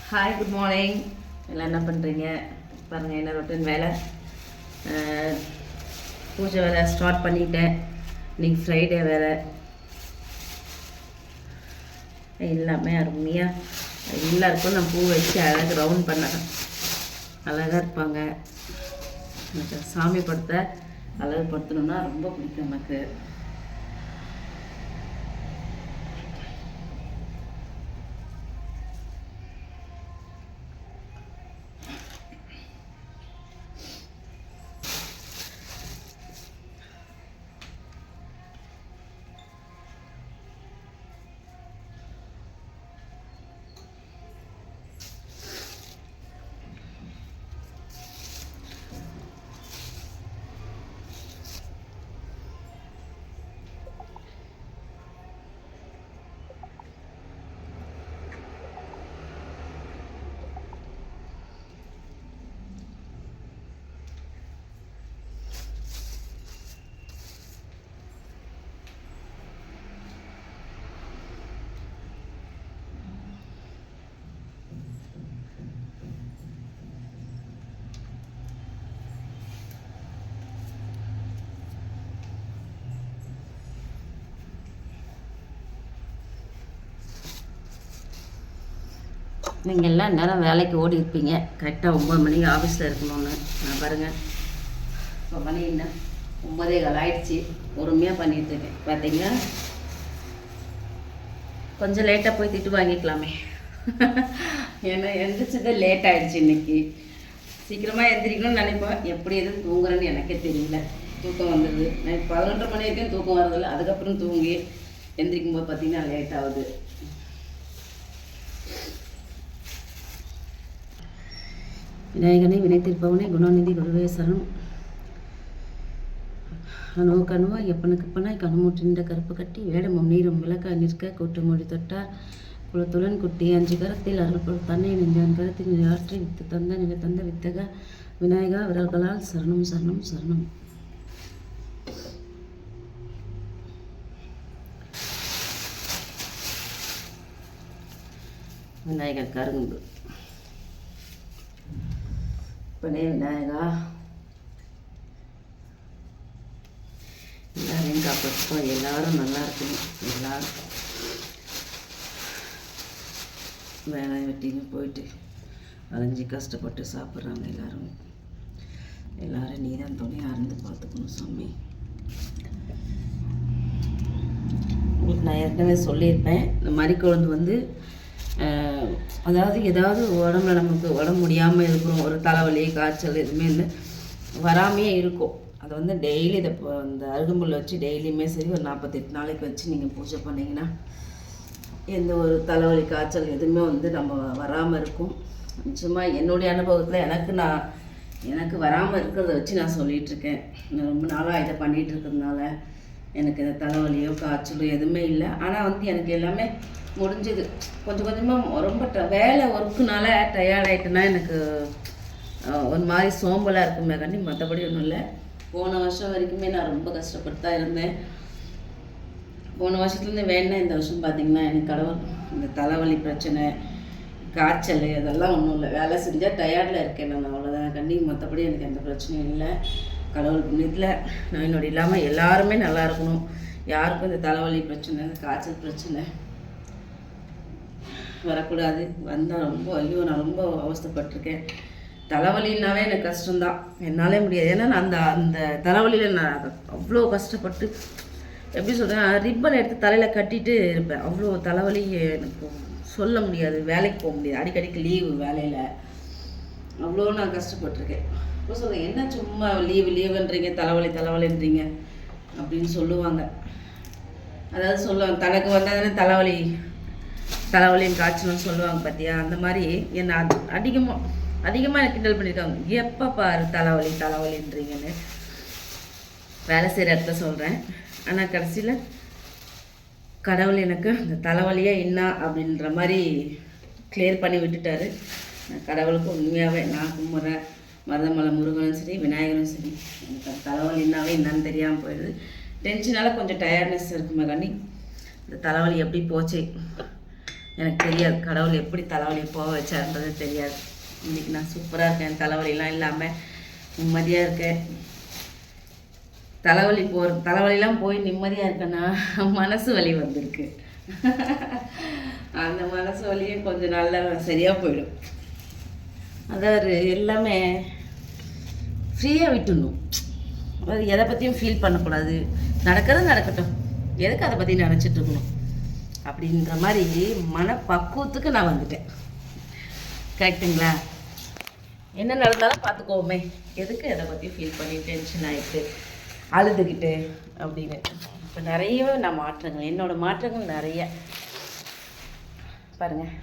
Hi, good morning. எல்லாம் என்ன பண்ணுறீங்க? பாருங்கள், என்ன ரொட்டின் வேலை. பூஜை வேலை ஸ்டார்ட் பண்ணிட்டேன். இன்றைக்கி ஃப்ரைடே வேறு. எல்லாமே அருமையாக எல்லாருக்கும் நான் பூ வச்சு அழகாக ரவுண்ட் பண்ணேன். அழகாக இருப்பாங்க. எனக்கு சாமி படத்தை அழகுப்படுத்தணுன்னா ரொம்ப பிடிக்கும் எனக்கு. நீங்கள் எல்லாம் நேரம் வேலைக்கு ஓடி இருப்பீங்க. கரெக்டாக 9 மணிக்கு ஆஃபீஸில் இருக்கணும்னு. நான் பாருங்கள், இப்போ மணி என்ன 9:15 ஆகிடுச்சி. பொறுமையாக பண்ணிகிட்ருக்கேன். பார்த்தீங்கன்னா கொஞ்சம் லேட்டாக போய் திட்டு வாங்கிக்கலாமே. ஏன்னா எந்திரிச்சதே லேட் ஆகிடுச்சு. இன்றைக்கி சீக்கிரமாக எந்திரிக்கணும்னு நினைப்பேன். எப்படி எதுவும் தூங்குறேன்னு எனக்கே தெரியல. தூக்கம் வந்தது. நான் 11:30 மணி வரைக்கும் தூக்கம் வரதில்லை. அதுக்கப்புறம் தூங்கி எந்திரிக்கும் போது பார்த்திங்கன்னா லேட் ஆகுது. விநாயகனை வினைத்திருப்பவனே குணநிதி குருவே சரணம். அணுவ கணுவா எப்பனுக்கு பனாய் கணுமூற்றின்ற கருப்பு கட்டி வேடமும் நீரும் விளக்க நிற்க கூட்டு மொழி தொட்டார் குலத்துடன் குட்டி 5 கரத்தில் அருள் தன்னை நெஞ்சான் கருத்தில் ஆற்றி வித்து தந்த நிலை தந்த வித்தக விநாயகா விரல்களால் சரணம் சரணம் சரணம். விநாயகர் கரும்பு பனே விநாயகா எல்லாரையும் காப்பாற்றுப்பா. எல்லாரும் நல்லா இருக்கணும். எல்லாரும் வேலை வெட்டின்னு போயிட்டு அலைஞ்சி கஷ்டப்பட்டு சாப்பிட்றாங்க. எல்லாரும் நீ தான் துணையாக இருந்து பார்த்துக்கணும் சாமி. உங்களுக்கு நான் ஏற்கனவே சொல்லியிருப்பேன், இந்த மறிக்குழந்து வந்து அதாவது ஏதாவது உடம்புல நமக்கு உடம்பு முடியாமல் இருக்கிறோம், ஒரு தலைவலி காய்ச்சல் எதுவுமே இல்லை வராமையே இருக்கும். அதை வந்து டெய்லி இதை இந்த அருகம்புல் வச்சு டெய்லியுமே சரி ஒரு 48 நாளைக்கு வச்சு நீங்கள் பூஜை பண்ணிங்கன்னா எந்த ஒரு தலைவலி காய்ச்சல் எதுவுமே வந்து நம்ம வராமல் இருக்கும். நிச்சயமாக என்னுடைய அனுபவத்தில் எனக்கு வராமல் இருக்கிறத வச்சு நான் சொல்லிகிட்ருக்கேன். நான் ரொம்ப நாளாக இதை பண்ணிகிட்டு இருக்கிறதுனால எனக்கு இந்த தலைவலியோ காய்ச்சலோ எதுவுமே இல்லை. ஆனால் வந்து எனக்கு எல்லாமே முடிஞ்சது. கொஞ்சம் கொஞ்சமாக ரொம்ப வேலை ஒர்க்குனால டயர்ட் ஆகிட்டுனா எனக்கு ஒரு மாதிரி சோம்பலாக இருக்குமே கண்டி, மற்றபடி ஒன்றும் இல்லை. போன வருஷம் வரைக்குமே நான் ரொம்ப கஷ்டப்பட்டு தான் இருந்தேன். போன வருஷத்துலேருந்து வேணா இந்த வருஷம் பார்த்திங்கன்னா எனக்கு கடவுள் இந்த தலைவலி பிரச்சனை காய்ச்சல் இதெல்லாம் ஒன்றும் இல்லை. வேலை செஞ்சால் டயர்டில் இருக்கேன் நான், அவ்வளோதான் கண்டி. மற்றபடி எனக்கு எந்த பிரச்சனையும் இல்லை. கடவுள் புண்ணியத்தில் நான் என்னோட இல்லாமல் எல்லாருமே நல்லா இருக்கணும். யாருக்கும் இந்த தலைவலி பிரச்சனை இந்த காய்ச்சல் பிரச்சனை வரக்கூடாது. வந்தால் நான் ரொம்ப அவஸ்தைப்பட்டிருக்கேன். தலைவலின்னாவே எனக்கு கஷ்டம்தான், என்னாலே முடியாது. ஏன்னா நான் அந்த தலைவலியில் நான் அவ்வளோ கஷ்டப்பட்டு எப்படி சொல்கிறேன், ரிப்பன் எடுத்து தலையில் கட்டிட்டு இருப்பேன். அவ்வளோ தலைவலி எனக்கு சொல்ல முடியாது. வேலைக்கு போக முடியாது, அடிக்கடிக்கு லீவு வேலையில் அவ்வளோ நான் கஷ்டப்பட்டிருக்கேன். இப்போ சொல்கிறேன், என்ன சும்மா லீவுன்றீங்க தலைவலின்றீங்க அப்படின்னு சொல்லுவாங்க. அதாவது சொல்லுவாங்க, தனக்கு வந்தாதானே தலைவலின்னு காய்ச்சல்னு சொல்லுவாங்க பார்த்தியா. அந்த மாதிரி என்னை அதிகமாக எனக்கு கிண்டல் பண்ணியிருக்காங்க. எப்போ பாரு தலைவலின்றீங்கன்னு வேலை செய்கிற இடத்துல சொல்கிறேன். ஆனால் கடைசியில் கடவுள் எனக்கு அந்த தலைவலியே என்ன அப்படின்ற மாதிரி கிளியர் பண்ணி விட்டுட்டாரு. கடவுளுக்கு உண்மையாகவே நான் கும்பிட்றேன். மருதமலை முருகனும் சரி விநாயகரும் சரி, எனக்கு தலைவலின்னாவே என்னன்னு தெரியாமல் போயிடுது. டென்ஷனால் கொஞ்சம் டயர்ட்னஸ் இருக்குமே கண்ணி. இந்த தலைவலி எப்படி போச்சு எனக்கு தெரியாது கடவுள் எப்படி தலைவலியை போக வச்சாருன்றது தெரியாது. இன்றைக்கி நான் சூப்பராக இருக்கேன், தலைவலிலாம் இல்லாமல் நிம்மதியாக இருக்கேன். தலைவலிலாம் போய் நிம்மதியாக இருக்கேன்னா மனசு வலி வந்திருக்கு. அந்த மனசு வலியும் கொஞ்சம் நல்லா சரியாக போயிடும். அதாவது எல்லாமே ஃப்ரீயாக விட்டுடணும். அதாவது எதை பற்றியும் ஃபீல் பண்ணக்கூடாது. நடக்கிறது நடக்கட்டும், எதுக்கு அதை பற்றி நினச்சிட்டு இருக்கணும் அப்படின்ற மாதிரி மனப்பக்குவத்துக்கு நான் வந்துட்டேன். கரெக்டுங்களா? என்ன நடந்தாலும் பார்த்துக்கோமே, எதுக்கு எதை பற்றி ஃபீல் பண்ணி டென்ஷன் ஆகிட்டு அழுதுகிட்டு அப்படின்னு. இப்போ நிறையவே நான் மாற்றங்கள், என்னோடய மாற்றங்கள் நிறைய பாருங்கள்.